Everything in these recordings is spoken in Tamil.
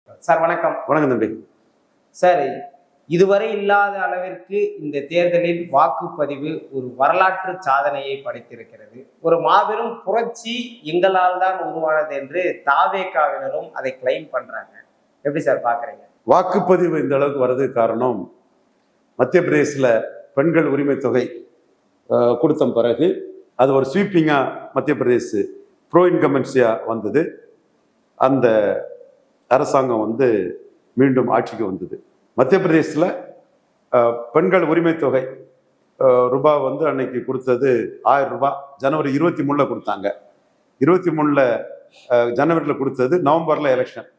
சார் வணக்கம். வணக்கம் தம்பி. சார், இதுவரை இல்லாத அளவிற்கு இந்த தேர்தலில் வாக்குப்பதிவு ஒரு வரலாற்று சாதனையை படைத்திருக்கிறது. ஒரு மாபெரும் புரட்சி எங்களால் தான் உருவானது என்று தாவேகாவினரும் அதை கிளைம் பண்றாங்க. எப்படி சார் பாக்குறீங்க? வாக்குப்பதிவு இந்த அளவுக்கு வர்றதுக்கு காரணம், மத்திய பிரதேசில் பெண்கள் உரிமை தொகை கொடுத்த பிறகு அது ஒரு ஸ்வீப்பிங்கா மத்திய பிரதேச ப்ரோ இன்கம்பன்சியா வந்தது. அந்த அரசாங்கம் மீண்டும் ஆட்சிக்கு வந்தது. மத்திய பிரதேசில் பெண்கள் உரிமை தொகை ரூபாய் அன்னைக்கு கொடுத்தது 1000 ரூபாய். ஜனவரி 23 கொடுத்தாங்க. 23 ஜனவரியில் கொடுத்தது. நவம்பரில் எலெக்ஷன்.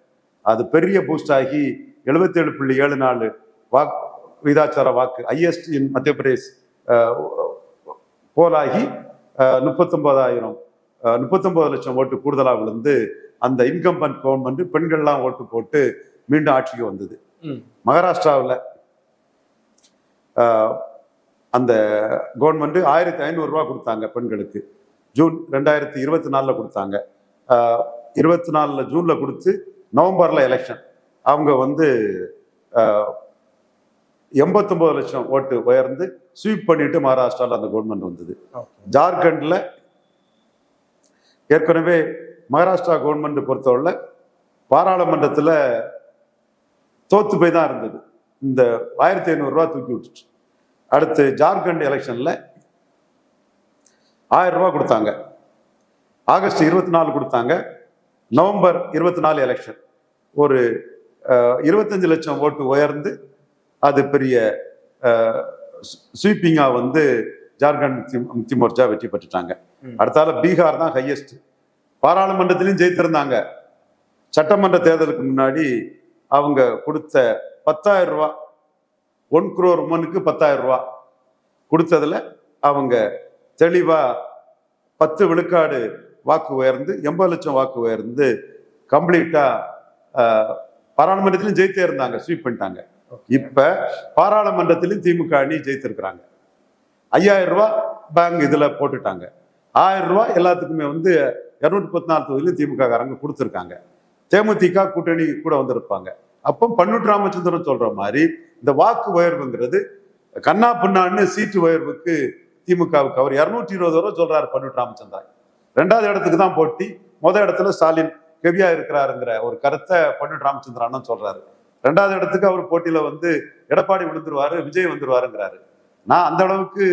அது பெரிய பூஸ்ட் ஆகி 77.74 வாக்கு விகிதாச்சார வாக்கு ஹையஸ்ட் இன் மத்திய பிரதேஷ் போலாகி 39 லட்சம் ஓட்டு கூடுதலாக விழுந்து அந்த இன்கம்பன்ட் கவர்மெண்ட் பெண்கள்லாம் ஓட்டு போட்டு மீண்டும் ஆட்சிக்கு வந்தது. மகாராஷ்டிராவில் அந்த கவர்மெண்ட் 1500 ரூபா கொடுத்தாங்க பெண்களுக்கு. ஜூன் 2024 கொடுத்தாங்க. 24 ஜூன்ல கொடுத்து நவம்பர்ல எலெக்ஷன். அவங்க 89 லட்சம் ஓட்டு உயர்ந்து ஸ்வீப் பண்ணிட்டு மகாராஷ்டிராவில் அந்த கவர்மெண்ட் வந்தது. ஜார்க்கண்ட்ல ஏற்கனவே மகாராஷ்டிரா கவர்மெண்ட் பொறுத்தவரை பாராளுமன்றத்தில் தோத்து போய் தான் இருந்தது. இந்த 1500 ரூபா தூக்கி விட்டுச்சு. அடுத்து ஜார்க்கண்ட் எலெக்ஷன்ல 1000 ரூபா கொடுத்தாங்க. ஆகஸ்ட் 24 கொடுத்தாங்க. November 24 election. ஒரு 25 லட்சம் ஓட்டு உயர்ந்து அது பெரிய ஸ்வீப்பிங்கா ஜார்க்கண்ட் முக்தி மோர்ச்சா வெற்றி பெற்றுட்டாங்க. அடுத்தால பீகார் தான் ஹையஸ்ட். பாராளுமன்றத்திலையும் ஜெயித்திருந்தாங்க. சட்டமன்ற தேர்தலுக்கு முன்னாடி அவங்க கொடுத்த 10,000 ரூபா, 1 crore உமனுக்கு 10,000 ரூபா கொடுத்ததுல அவங்க தெளிவா 10 விழுக்காடு வாக்கு உயர்ந்து 80 லட்சம் வாக்கு உயர்ந்து கம்ப்ளீட்டா பாராளுமன்றத்திலும் ஜெயித்தே இருந்தாங்க. ஸ்வீப் பண்ணிட்டாங்க. இப்ப பாராளுமன்றத்திலும் திமுக அணி ஜெயித்திருக்கிறாங்க. 5000 ரூபா பேங்க் இதுல போட்டுட்டாங்க. 1000 ரூபாய் எல்லாத்துக்குமே 214 தொகுதியிலும் திமுக காரங்க கொடுத்துருக்காங்க. தேமுதிக கூட்டணி கூட வந்திருப்பாங்க. அப்போ பன்னூட் ராமச்சந்திரன் சொல்ற மாதிரி இந்த வாக்கு உயர்வுங்கிறது கண்ணா பின்னான்னு சீட்டு உயர்வுக்கு திமுகவுக்கு அவர் 220 ரூபா சொல்றாரு பன்னூட் ராமச்சந்திரன். 2வது இடத்துக்கு தான் போட்டி. முதல் இடத்துல ஸ்டாலின் கெவியா இருக்கிறாருங்கிற ஒரு கருத்தை பன்னூட் ராமச்சந்திரன் சொல்றாரு. 2வது இடத்துக்கு அவர் போட்டியில எடப்பாடி விழுந்துருவாரு, விஜய் வந்துருவாருங்கிறாரு. நான் அந்த அளவுக்கு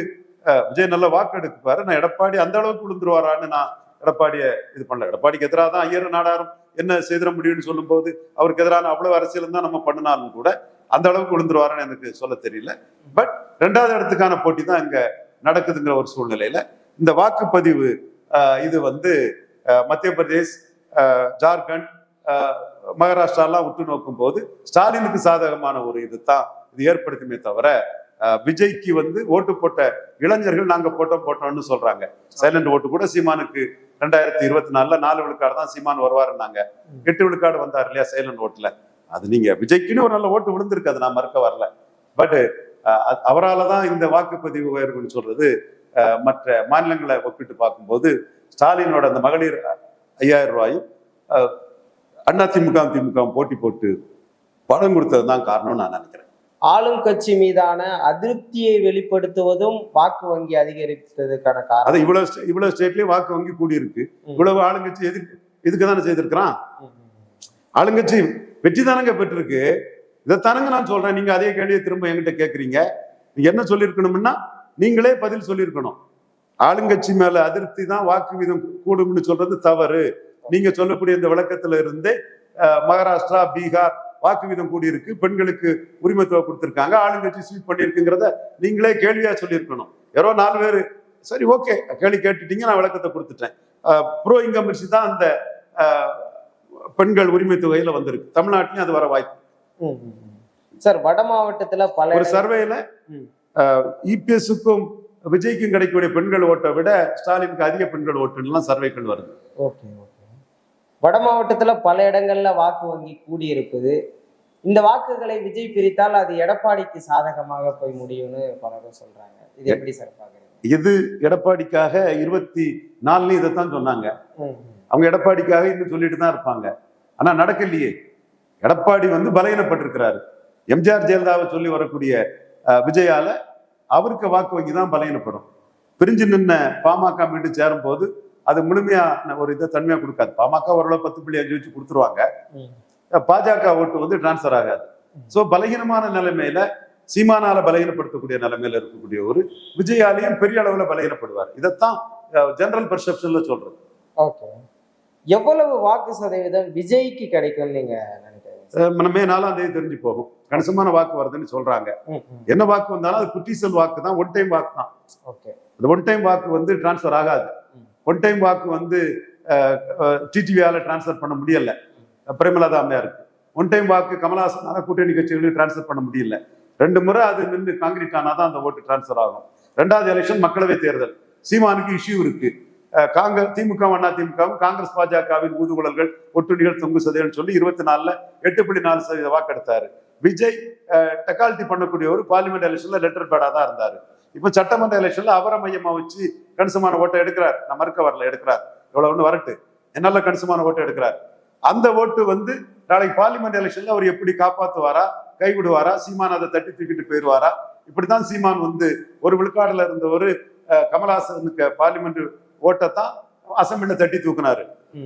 விஜய் நல்ல வாக்கு எடுப்பாரு, நான் எடப்பாடி அந்த அளவுக்கு விழுந்துருவாரான்னு நான் எடப்பாடியை இது பண்ணல. எடப்பாடிக்கு எதிராக தான் ஐயர் நாடாரும் என்ன செய்திட முடியும்னு சொல்லும் போது அவருக்கு எதிரான அவ்வளவு அரசியல் தான் நம்ம பண்ணினாலும் கூட அந்த அளவுக்கு விழுந்துருவாருன்னு எனக்கு சொல்ல தெரியல. பட் 2வது இடத்துக்கான போட்டி தான் இங்க நடக்குதுங்கிற ஒரு சூழ்நிலையில இந்த வாக்குப்பதிவு இது மத்திய பிரதேஷ், ஜார்க்கண்ட், மகாராஷ்டிராலாம் உற்று நோக்கும் போது ஸ்டாலினுக்கு சாதகமான ஒரு இதுதான் இது ஏற்படுத்துமே தவிர விஜய்க்கு ஓட்டு போட்ட இளைஞர்கள் நாங்க போட்டோம்னு சொல்றாங்க. சைலண்ட் ஓட்டு கூட சீமானுக்கு 2024 4 விழுக்காடு தான் சீமான் வருவாருன்னாங்க. 8 விழுக்காடு வந்தார் இல்லையா சைலண்ட் ஓட்டுல. அது நீங்க விஜய்க்குன்னு ஒரு நல்ல ஓட்டு விழுந்திருக்கு, அது நான் மறுக்க வரல. பட் அவரால் தான் இந்த வாக்குப்பதிவு உயர்வுன்னு சொல்றது மற்ற மாநிலங்களை ஒப்பிட்டு பார்க்கும்போது ஸ்டாலினோட அந்த மகளிர் 5000 ரூபாயும் அதிமுக போட்டி போட்டு பணம் கொடுத்தது தான் காரணம் நான் நினைக்கிறேன். ஆளும் கட்சி மீதான அதிருப்தியை வெளிப்படுத்துவதும் வாக்கு வங்கி அதிகரித்ததுக்கான காரணம். அது இவ்வளவு ஸ்டேட்லயும் வாக்கு வங்கி கூடி இருக்கு. இவ்வளவு ஆளுங்கட்சி இதுக்கு தானே செய்திருக்கிறான். ஆளுங்கட்சி வெற்றி தானங்க பெற்றிருக்கு. இதைத்தானங்க நான் சொல்றேன். நீங்க அதே கேள்வியை திரும்ப என்கிட்ட கேட்குறீங்க. நீங்க என்ன சொல்லியிருக்கணும்னா நீங்களே பதில் சொல்லியிருக்கணும். ஆளுங்கட்சி மேல அதிருப்தி தான் வாக்கு வீதம் கூடும்னு சொல்றது தவறு. நீங்க சொல்லக்கூடிய இந்த விளக்கத்துல இருந்து மகாராஷ்டிரா, பீகார் வாக்கு வீதம் கூடி இருக்கு, பெண்களுக்கு உரிமை தொகை கொடுத்திருக்காங்க, ஆளுங்கட்சி ஸ்வீப் பண்ணிருக்குங்கிறத நீங்களே கேள்வியா சொல்லியிருக்கணும். யாரோ 4 பேர் சரி ஓகே கேள்வி கேட்டுட்டீங்க, நான் விளக்கத்தை கொடுத்துட்டேன். ப்ரோ இன்கம்பன்சி தான் அந்த பெண்கள் உரிமை தொகையில வந்திருக்கு. தமிழ்நாட்டிலையும் அது வர வாய்ப்பு. சார், வட மாவட்டத்துல பல ஒரு சர்வேல இபிஎஸ்க்கும் விஜய்க்கும் கிடைக்கக்கூடிய பெண்கள் ஓட்டை விட ஸ்டாலினுக்கு அதிக பெண்கள் ஓட்டுலாம் சர்வேக்கள் வருது. Okay okay. வட மாவட்டத்துல பல இடங்கள்ல வாக்கு வங்கி கூடியிருக்குது. இந்த வாக்குகளை விஜய் பிரித்தால் அது எடப்பாடிக்கு சாதகமாக போய் முடியும்னு பலரும் சொல்றாங்க. இது எப்படி சார் பாக்குறீங்க? இது எடப்பாடிக்காக 24 இதைத்தான் சொன்னாங்க. அவங்க எடப்பாடிக்காக இன்னும் சொல்லிட்டு தான் இருப்பாங்க. ஆனா நடக்கலையே. எடப்பாடி வந்து பலகீனப்பட்டிருக்கிறாரு. எம்ஜிஆர் ஜெயலலிதாவை சொல்லி வரக்கூடிய விஜயால அவருக்கு வாக்கு வங்கி தான் பலகீனப்படும். பிரிஞ்சு நின்ன பாமக மீண்டும் சேரும் போது அது முழுமையா ஒரு இதை தன்மையா கொடுக்காது. பாமக ஓரளவு 10.5 வச்சு கொடுத்துருவாங்க. பாஜக ஓட்டு வந்து டிரான்ஸ்பர் ஆகாது. சோ பலகீனமான நிலைமையில சீமானால பலகீனப்படுத்தக்கூடிய நிலைமையில இருக்கக்கூடிய ஒரு விஜயாலையும் பெரிய அளவுல பலகீனப்படுவார். இதைத்தான் ஜெனரல் பெர்செப்ஷன்ல சொல்றது. ஓகே, எவ்வளவு வாக்கு சதவீதம் விஜய்க்கு கிடைக்கும் நீங்க நினைக்கிறீங்க? மே 4ஆம் தேதி தெரிஞ்சு போகும். கணிசமான வாக்கு வருதுன்னு சொல்றாங்க. என்ன வாக்கு வந்தாலும் அது குட்டிசல் வாக்கு தான், ஒன் டைம் வாக்கு தான். அந்த ஒன் டைம் வாக்கு வந்து டிரான்ஸ்பர் ஆகாது. ஒன் டைம் வாக்கு வந்து டிடிவியால டிரான்ஸ்பர் பண்ண முடியல பிரேமலதா அம்மையாருக்கு. ஒன் டைம் வாக்கு கமலஹாசனால கூட்டணி கட்சிகளுக்கு டிரான்ஸ்பர் பண்ண முடியல. 2 முறை அது நின்று காங்கிரீட் ஆனாதான் அந்த ஓட்டு டிரான்ஸ்பர் ஆகும். 2வது எலெக்ஷன் மக்களவை தேர்தல். சீமானுக்கு இஷ்யூ இருக்கு. திமுக அண்ணா திமுகவும் காங்கிரஸ் பாஜகவின் ஊதுகுழல்கள் ஒட்டுணிகள் தொங்கு சதைன்னு சொல்லி 24ல 8.4% வாக்கெடுத்தாரு. விஜய் டெக்காலிட்டி பண்ணக்கூடிய ஒரு பார்லிமெண்ட் எலெக்ஷன்ல லெட்டர் பேடா தான் இருந்தாரு. இப்ப சட்டமன்ற எலெக்ஷன்ல அவரை மையமா வச்சு கணிசமான ஓட்டை எடுக்கிறார். நான் மறுக்க வரல, எடுக்கிறார். எவ்வளவுன்னு வரட்டு, என்னால கணிசமான ஓட்டை எடுக்கிறார். அந்த ஓட்டு வந்து நாளைக்கு பார்லிமெண்ட் எலெக்ஷன்ல அவர் எப்படி காப்பாத்துவாரா, கைவிடுவாரா, சீமான் அதை தட்டி தூக்கிட்டு போயிடுவாரா? இப்படித்தான் சீமான் வந்து ஒரு விழுக்காடுல இருந்த ஒரு கமலஹாசனுக்கு பார்லிமெண்ட் ஓட்டை தான் அசம்பிளில தட்டி தூக்குனாரு.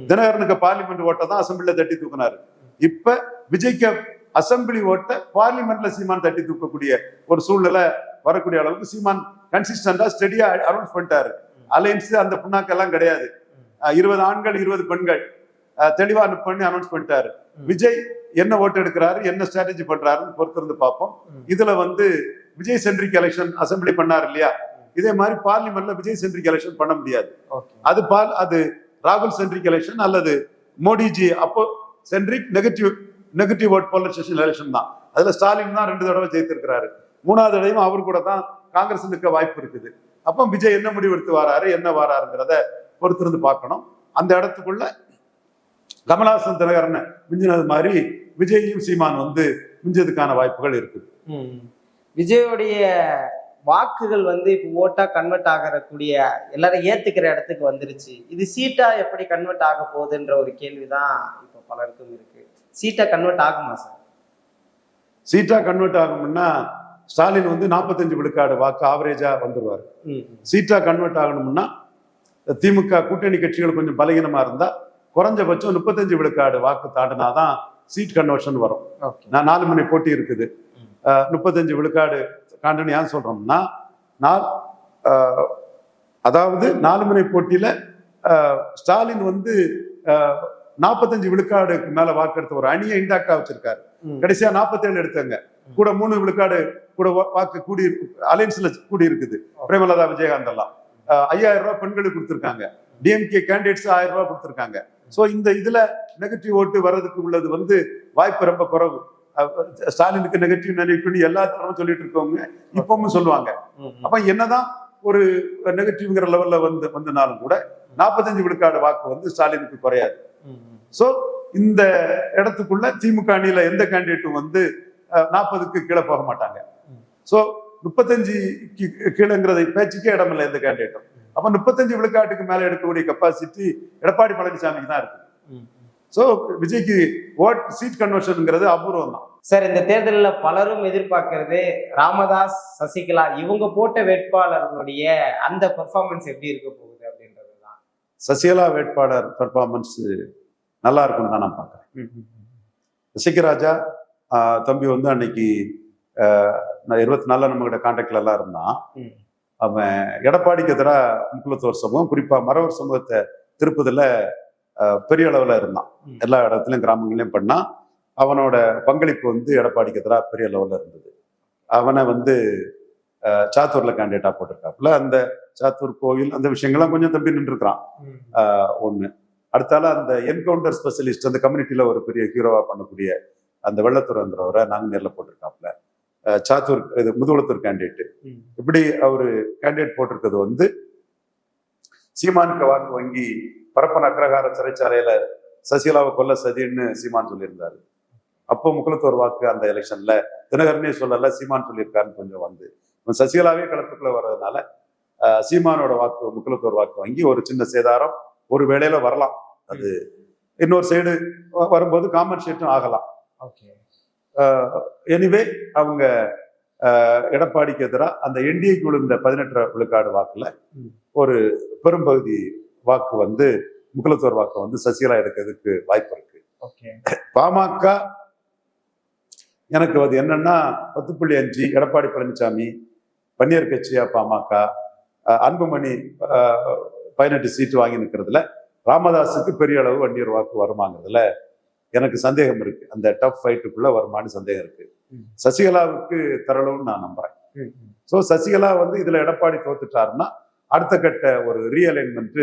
தினகரனுக்கு பார்லிமெண்ட் ஓட்டை தான் அசம்பிளில தட்டி தூக்குனாரு. இப்ப விஜய்க்கு அசம்பிளி ஓட்ட பார்லிமெண்ட்ல சீமான் தட்டி தூக்கக்கூடிய ஒரு சூழ்நிலை வரக்கூடிய அளவுக்கு சீமான் கன்சிஸ்டன்டா ஸ்டெடியா அனௌன்ஸ் பண்ணிட்டாரு. அலையன்ஸ் அந்த புண்ணாக்கெல்லாம் கிடையாது. 20 ஆண்கள் 20 பெண்கள் தெளிவா பண்ணி அனௌன்ஸ் பண்ணிட்டாரு. விஜய் என்ன ஓட்டு எடுக்கிறாரு, என்ன ஸ்ட்ராட்டஜி பண்றாருன்னு பொறுத்திருந்து பார்ப்போம். இதுல வந்து விஜய் சென்ட்ரிக் எலெக்ஷன் அசம்பிளி பண்ணாரு இல்லையா, இதே மாதிரி பார்லிமெண்ட்ல விஜய் சென்ட்ரிக் எலெக்ஷன் பண்ண முடியாது. அது ராகுல் சென்ட்ரிக் எலெக்ஷன் அல்லது மோடிஜி அப்போ centric negative vote polarisation election தான். அதுல ஸ்டாலின் தான் 2 தடவை ஜெயித்திருக்கிறாரு. 3வது தடவையும் அவரு கூட தான் காங்கிரஸ் நிற்க வாய்ப்பு இருக்குது. அப்போ விஜய் என்ன முடிவு எடுத்து வராரு, என்ன வராருங்கிறத பொறுத்திருந்து பார்க்கணும். அந்த இடத்துக்குள்ள கமலஹாசன் தினகரன் மிஞ்சினது மாதிரி விஜயும் சீமான் வந்து மிஞ்சதுக்கான வாய்ப்புகள் இருக்குது. விஜயோடைய வாக்குகள் வந்து இப்போ ஓட்டா கன்வெர்ட் ஆகக்கூடிய எல்லாரும் ஏத்துக்கிற இடத்துக்கு வந்துருச்சு. இது சீட்டா எப்படி கன்வெர்ட் ஆக போகுதுன்ற ஒரு கேள்விதான் இப்போ பலருக்கும் இருக்கு. சீட்டா கன்வெர்ட் ஆகுமா சார்? சீட்டா கன்வெர்ட் ஆகும்னா ஸ்டாலின் வந்து 45 விழுக்காடு வாக்கு ஆவரேஜா வந்துருவாரு. சீட்டா கன்வெர்ட் ஆகணும்னா திமுக கூட்டணி கட்சிகள் கொஞ்சம் பலகீனமா இருந்தா குறைஞ்சபட்சம் 35 விழுக்காடு வாக்கு தாண்டினாதான் சீட் கன்வர்ஷன் வரும். நான் 4 முனை போட்டி இருக்குது. 35 விழுக்காடு காண்டனு ஏன் சொல்றோம்னா, அதாவது 4 முனை போட்டியில ஸ்டாலின் வந்து 45 விழுக்காடுக்கு மேல வாக்கு எடுத்த ஒரு அணியை இன்டாக்டா வச்சிருக்காரு. கடைசியா 47 எடுத்தாங்க. கூட 3 விழுக்காடு கூட வாக்கு கூடி அலையன்ஸ்ல கூடி இருக்குது. பிரேமலதா விஜயகாந்த் எல்லாம் 5000 ரூபாய் பெண்களுக்கு கொடுத்திருக்காங்க. டிஎம்கே கேண்டிடேட்ஸ் 1000 ரூபாய் கொடுத்திருக்காங்க. சோ இந்த இதுல நெகட்டிவ் ஓட்டு வர்றதுக்கு உள்ளது வந்து வாய்ப்பு ரொம்ப குறைவு. ஸ்டாலினுக்கு நெகட்டிவ் எல்லா தடவும் சொல்லிட்டு இருக்கவங்க இப்பவும் சொல்லுவாங்க. அப்ப என்னதான் ஒரு நெகட்டிவ்ங்கிற லெவல்ல வந்தனாலும் கூட 45 விழுக்காடு வாக்கு வந்து ஸ்டாலினுக்கு குறையாது. சோ இந்த இடத்துக்குள்ள திமுக அணியில எந்த கேண்டிடேட்டும் வந்து 40க்கு கீழே போக மாட்டாங்க. சோ 35க்கு கீழேங்கிறதை பேச்சுக்கே இடமில்லை எந்த கேண்டிடேட்டும். அப்ப 35 விழுக்காட்டுக்கு மேல எடுக்கக்கூடிய கெப்பாசிட்டி எடப்பாடி பழனிசாமிக்கு தான் இருக்கு. சோ விஜய்க்கு சீட் கன்வர்ஷன்ங்கிறது அபூர்வம் தான் சார். இந்த தேர்தலில் பலரும் எதிர்பார்க்கிறது ராமதாஸ், சசிகலா இவங்க போட்ட வேட்பாளர்களுடைய அந்த பெர்ஃபார்மன்ஸ் எப்படி இருக்க போகுது அப்படின்றதுதான். சசிகலா வேட்பாளர் பெர்ஃபார்மன்ஸ் நல்லா இருக்கும்னு தான் நான் பார்க்கிறேன். சசிகராஜா தம்பி வந்து அன்னைக்கு 24 நம்ம கிட்ட கான்டாக்ட்ல எல்லாம் இருந்தான். அவன் எடப்பாடிக்கு எதிராக முக்குலத்தோர் சமூகம், குறிப்பா மறவர் சமூகத்தை திருப்பதில பெரிய அளவுல இருந்தான். எல்லா இடத்துலயும் கிராமங்களையும் பண்ணா. அவனோட பங்களிப்பு வந்து எடப்பாடிக்கு எதிராக பெரிய லெவல்ல இருந்தது. அவனை வந்து சாத்தூர்ல கேண்டிடேட்டா போட்டிருக்காப்புல. அந்த சாத்தூர் கோயில் அந்த விஷயங்கள்லாம் கொஞ்சம் தம்பி நின்று இருக்கிறான். ஒண்ணு. அடுத்தால அந்த என்கவுண்டர் ஸ்பெஷலிஸ்ட் அந்த கம்யூனிட்டியில ஒரு பெரிய ஹீரோவா பண்ணக்கூடிய அந்த வெள்ளத்துறைங்கிறவரை நாங்க நேரில் போட்டிருக்காப்புல. சாத்தூர் இது முதுகுளத்தூர் கேண்டிடேட். இப்படி அவரு கேண்டிடேட் போட்டிருக்கிறது வந்து சீமானுக்கு வாக்கு வங்கி பரப்பன அக்ரஹார சிறைச்சாலையில சசிகலாவை கொல்ல சதின்னு சீமான் சொல்லியிருந்தாரு. அப்போ முக்குலத்தோர் வாக்கு அந்த எலெக்ஷன்ல தினகரனே சொல்லல, சீமான் சொல்லியிருக்காருன்னு கொஞ்சம் வந்து சசிகலாவே களத்துக்குள்ள வர்றதுனால சீமானோட வாக்கு முக்குலத்தோர் வாக்கு வங்கி ஒரு சின்ன சேதாரம் ஒரு வேளையில வரலாம். அது இன்னொரு சைடு வரும்போது காம்பன்சேட்டும் ஆகலாம். ஓகே. எனிவே அவங்க எடப்பாடிக்கு எதிராக அந்த என்டிஏக்கு விழுந்த 18 விழுக்காடு வாக்குல ஒரு பெரும்பகுதி வாக்கு வந்து முக்குலத்தோர் வாக்கு வந்து சசிகலா எடுக்கிறதுக்கு வாய்ப்பு இருக்கு. ஓகே. பாமக எனக்கு அது என்னன்னா 10.5 எடப்பாடி பழனிசாமி பன்னீர் கட்சியா பாமக அன்புமணி 18 சீட்டு வாங்கி நிற்கிறதுல ராமதாஸுக்கு பெரிய அளவு வன்னியர் வாக்கு வருமாங்கிறதுல எனக்கு சந்தேகம் இருக்கு. அந்த டஃப் ஃபைட்டுக்குள்ள வருமானு சந்தேகம் இருக்கு. சசிகலாவுக்கு தரணும்னு நான் நம்புறேன். ஸோ சசிகலா வந்து இதுல எடப்பாடி தோத்துட்டாருன்னா அடுத்த கட்ட ஒரு ரீஅலைன்மெண்ட்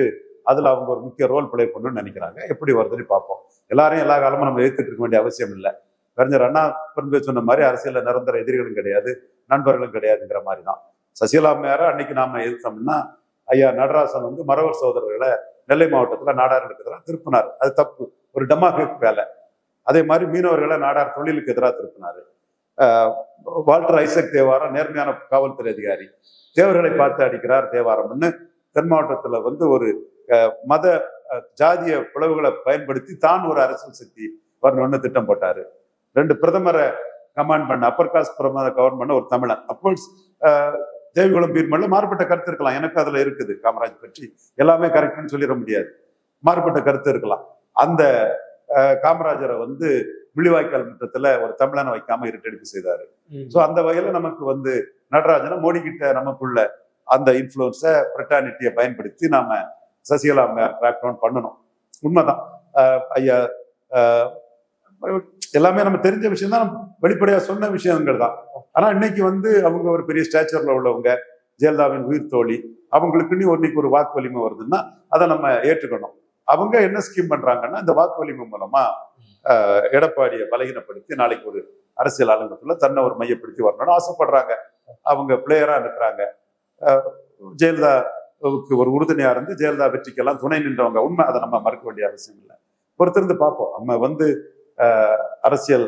அதுல அவங்க ஒரு முக்கிய ரோல் பிளே பண்ணணும்னு நினைக்கிறாங்க. எப்படி வருதுன்னு பார்ப்போம். எல்லாரையும் எல்லா காலமும் நம்ம எதிர்த்துட்டு இருக்க வேண்டிய அவசியம் இல்லை. கலைஞர் அண்ணா பிறந்து சொன்ன மாதிரி அரசியல்ல நிரந்தர எதிரிகளும் கிடையாது, நண்பர்களும் கிடையாதுங்கிற மாதிரி தான். சசிகலா மேல அன்னைக்கு நாம எதிர்த்தோம்னா ஐயா நடராசன் வந்து மறவர் சோதரர்களை நெல்லை மாவட்டத்துல நாடாருக்கு எதிராக திருப்பினார். அது தப்பு, ஒரு டெமோக்ராட்டிக் வேலை. அதே மாதிரி மீனவர்களை நாடார் தொழிலுக்கு எதிராக திருப்பினாரு. வால்டர் ஐசக் தேவாரம் நேர்மையான காவல்துறை அதிகாரி, தேவர்களை பார்த்து அடிக்கிறார் தேவாரம்னு தென் மாவட்டத்துல வந்து ஒரு மத ஜாதிய பிளவுகளை பயன்படுத்தி தான் ஒரு அரசியல் சக்தி வரணும்னு திட்டம் போட்டாரு. 2 பிரதமரை கமாண்ட் பண்ண அப்பர் காஸ்ட் பிரதமரை கவர்ன் பண்ண ஒரு தமிழன். அப்கோர்ஸ் தேவிகுளம் பீர்மல்ல மாறுபட்ட கருத்து இருக்கலாம். எனக்கு அதுல இருக்குது. காமராஜ் பற்றி எல்லாமே கரெக்ட்னு சொல்லிட முடியாது, மாறுபட்ட கருத்து இருக்கலாம். அந்த காமராஜரை வந்து முள்ளிவாய்க்கால் முற்றத்துல ஒரு தமிழனை வைக்காம இருட்டடிப்பு செய்தாரு. ஸோ அந்த வகையில நமக்கு வந்து நடராஜனை மோடி கிட்ட நமக்குள்ள அந்த இன்ஃப்ளூயன்ஸை பிரிட்டானிட்டியை பயன்படுத்தி நாம சசிகலா பேக் டவுன் பண்ணணும். உண்மைதான். ஐயா எல்லாமே நம்ம தெரிஞ்ச விஷயம் தான், நம்ம வெளிப்படையா சொன்ன விஷயங்கள் தான். ஆனா இன்னைக்கு வந்து அவங்க ஒரு பெரிய ஸ்டேச்சர்ல உள்ளவங்க, ஜெயலலிதாவின் உயிர் தோழி, அவங்களுக்குன்னு இன்னைக்கு ஒரு வாக்கு வலிமை வருதுன்னா அதை நம்ம ஏற்றுக்கணும். அவங்க என்ன ஸ்கீம் பண்றாங்கன்னா இந்த வாக்கு வலிமை மூலமா எடப்பாடியை பலகீனப்படுத்தி நாளைக்கு ஒரு அரசியல் அலங்கத்துல தன்னை ஒரு மையப்படுத்தி வரணும்னு ஆசைப்படுறாங்க. அவங்க பிளேயரா இருக்கிறாங்க. ஜெயலலிதாவுக்கு ஒரு உறுதுணையா இருந்து ஜெயலலிதா வெற்றிக்கெல்லாம் துணை நின்றவங்க. உண்மை, அதை நம்ம மறுக்க வேண்டிய அவசியம் இல்லை. பொறுத்திருந்து பார்ப்போம். நம்ம வந்து அரசியல்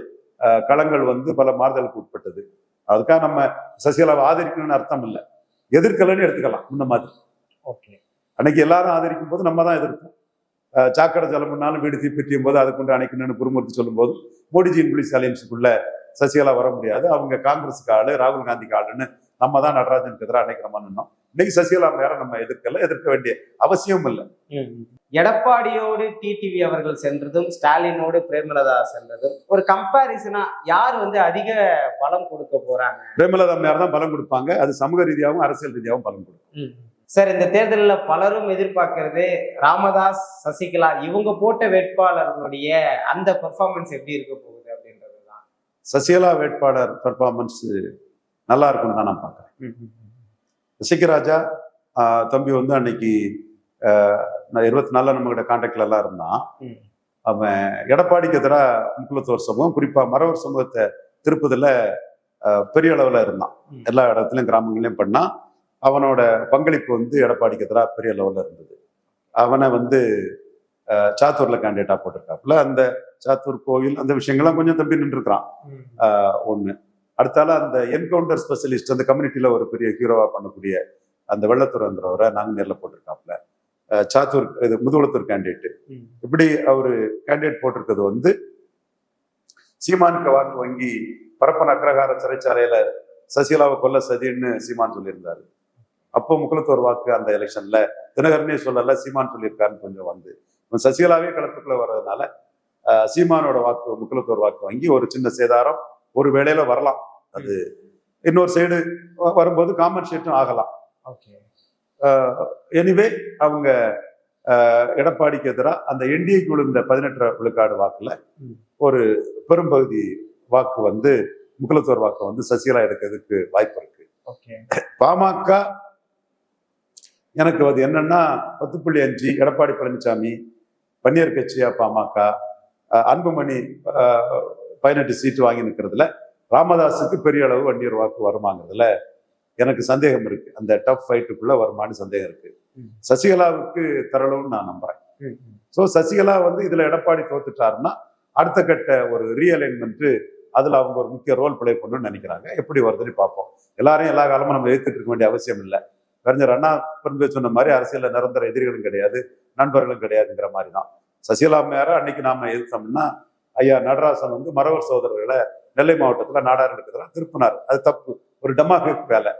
களங்கள் வந்து பல மாறுதலுக்கு உட்பட்டது. அதுக்காக நம்ம சசிகலாவை ஆதரிக்கணும்னு அர்த்தம் இல்லை, எதிர்க்கலன்னு எடுத்துக்கலாம். முன்ன மாதிரி அன்னைக்கு எல்லாரும் ஆதரிக்கும் போது நம்ம தான் எதிர்ப்போம். சாக்கடை ஜலம்னாலும் வீடு தீப்பற்றியும் போது அதை கொண்டு அணைக்கணும்னு குருமூர்த்தி சொல்லும் போது மோடிஜியின் போலீஸ் அலையன்ஸுக்குள்ள சசிகலா வர முடியாது, அவங்க காங்கிரஸுக்கு ஆளு, ராகுல் காந்திக்கு ஆளுன்னு நம்ம தான் நடராஜனுக்கு எதிராக அணைக்கிறோம்னு. இன்னைக்கு சசிகலா மேல நம்ம எதிர்க்க வேண்டிய அவசியம் இல்லை. எடப்பாடியோடு டிடிவி அவர்கள் சென்றதும் ஸ்டாலினோடு பிரேமலதா சென்றதும் ஒரு கம்பாரிசனா யார் வந்து அதிக பலம் கொடுக்க போறாங்க? பிரேமலதா மேல தான் பலம் கொடுப்பாங்க. அது சமூக ரீதியாகவும் அரசியல் ரீதியாகவும் பலம் கொடுக்கும். சார், இந்த தேர்தலில் பலரும் எதிர்பார்க்கிறது ராமதாஸ், சசிகலா இவங்க போட்ட வேட்பாளர்களுடைய அந்த பெர்ஃபார்மன்ஸ் எப்படி இருக்க போகுது அப்படின்றதுதான். சசிகலா வேட்பாளர் பெர்ஃபார்மன்ஸ் நல்லா இருக்கும்னு தான் நான் பார்க்குறேன். சசிகராஜா தம்பி வந்து அன்னைக்கு 24 நம்ம கிட்ட கான்டாக்ட்ல எல்லாம் இருந்தான். அவன் எடப்பாடிக்கு எதிராக முக்குலத்தோர் சமூகம், குறிப்பா மறவர் சமூகத்தை திருப்பதில் பெரிய அளவில் இருந்தான். எல்லா இடத்துலையும் கிராமங்களையும் பண்ணான். அவனோட பங்களிப்பு வந்து எடப்பாடிக்கு எதிராக பெரிய லெவலில் இருந்தது. அவனை வந்து சாத்தூர்ல கேண்டிடேட்டா போட்டிருக்காப்புல. அந்த சாத்தூர் கோவில் அந்த விஷயங்கள்லாம் கொஞ்சம் தம்பி நின்றுருக்கிறான். ஒண்ணு. அடுத்தால அந்த என்கவுண்டர் ஸ்பெஷலிஸ்ட் அந்த கம்யூனிட்டியில ஒரு பெரிய ஹீரோவா பண்ணக்கூடிய அந்த வெள்ளத்துறவரை நாங்க நேரில் போட்டிருக்காப்புல. சாத்தூர் இது முதுகுளத்தூர் கேண்டிடேட். இப்படி அவரு கேண்டிடேட் போட்டிருக்கிறது வந்து சீமானுக்கு வாக்கு வங்கி பரப்பன் அக்ரஹார சிறைச்சாலையில சசிகலாவை கொல்ல சதின்னு சீமான் சொல்லியிருந்தாரு. அப்போ முக்குலத்தோர் வாக்கு அந்த எலெக்ஷன்ல தினகரனே சொல்லல, சீமான் சொல்லியிருக்காருன்னு கொஞ்சம் வந்து சசிகலாவே களத்துக்குள்ள வர்றதுனால சீமானோட வாக்கு முக்குலத்தோர் வாக்கு வங்கி ஒரு சின்ன சேதாரம் ஒரு வேளையில வரலாம். அது இன்னொரு சைடு வரும்போது காம்பன்சேட்டும் ஆகலாம். எனிவே அவங்க எடப்பாடிக்கு எதிராக அந்த என்டிஏக்கு விழுந்த 18 விழுக்காடு வாக்குல ஒரு பெரும்பகுதி வாக்கு வந்து முக்குலத்தோர் வாக்கு வந்து சசிகலா எடுக்கிறதுக்கு வாய்ப்பு இருக்கு. பாமக எனக்கு அது என்னன்னா 10.5 எடப்பாடி பழனிசாமி பன்னீர் கட்சியா பாமக அன்புமணி 18 சீட்டு வாங்கி நிற்கிறதுல ராமதாஸுக்கு பெரிய அளவு வன்னியர் வாக்கு வருமாங்கிறதுல எனக்கு சந்தேகம் இருக்கு. அந்த டஃப் ஃபைட்டுக்குள்ள வருமானு சந்தேகம் இருக்கு. சசிகலாவுக்கு தரணும்னு நான் நம்புறேன். ஸோ சசிகலா வந்து இதுல எடப்பாடி தோத்துட்டாருன்னா அடுத்த கட்ட ஒரு ரீஅலைன்மெண்ட் அதுல அவங்க ஒரு முக்கிய ரோல் பிளே பண்ணணும்னு நினைக்கிறாங்க. எப்படி வருதுன்னு பார்ப்போம். எல்லாரையும் எல்லா காலமும் நம்ம எதிர்த்துட்டு இருக்க வேண்டிய அவசியம் இல்லை. கலைஞர் அண்ணா பிறந்து சொன்ன மாதிரி அரசியல்ல நிரந்தர எதிரிகளும் கிடையாது, நண்பர்களும் கிடையாதுங்கிற மாதிரி தான். சசிகலா மேல அன்னைக்கு நாம எதிர்த்தோம்னா ஐயா நடராசன் வந்து மறவர் சகோதரர்களை நெல்லை மாவட்டத்துல நாடார் எடுக்கிறதெல்லாம் திருப்பினார். அது தப்பு, ஒரு டெமாகிக் வேலை.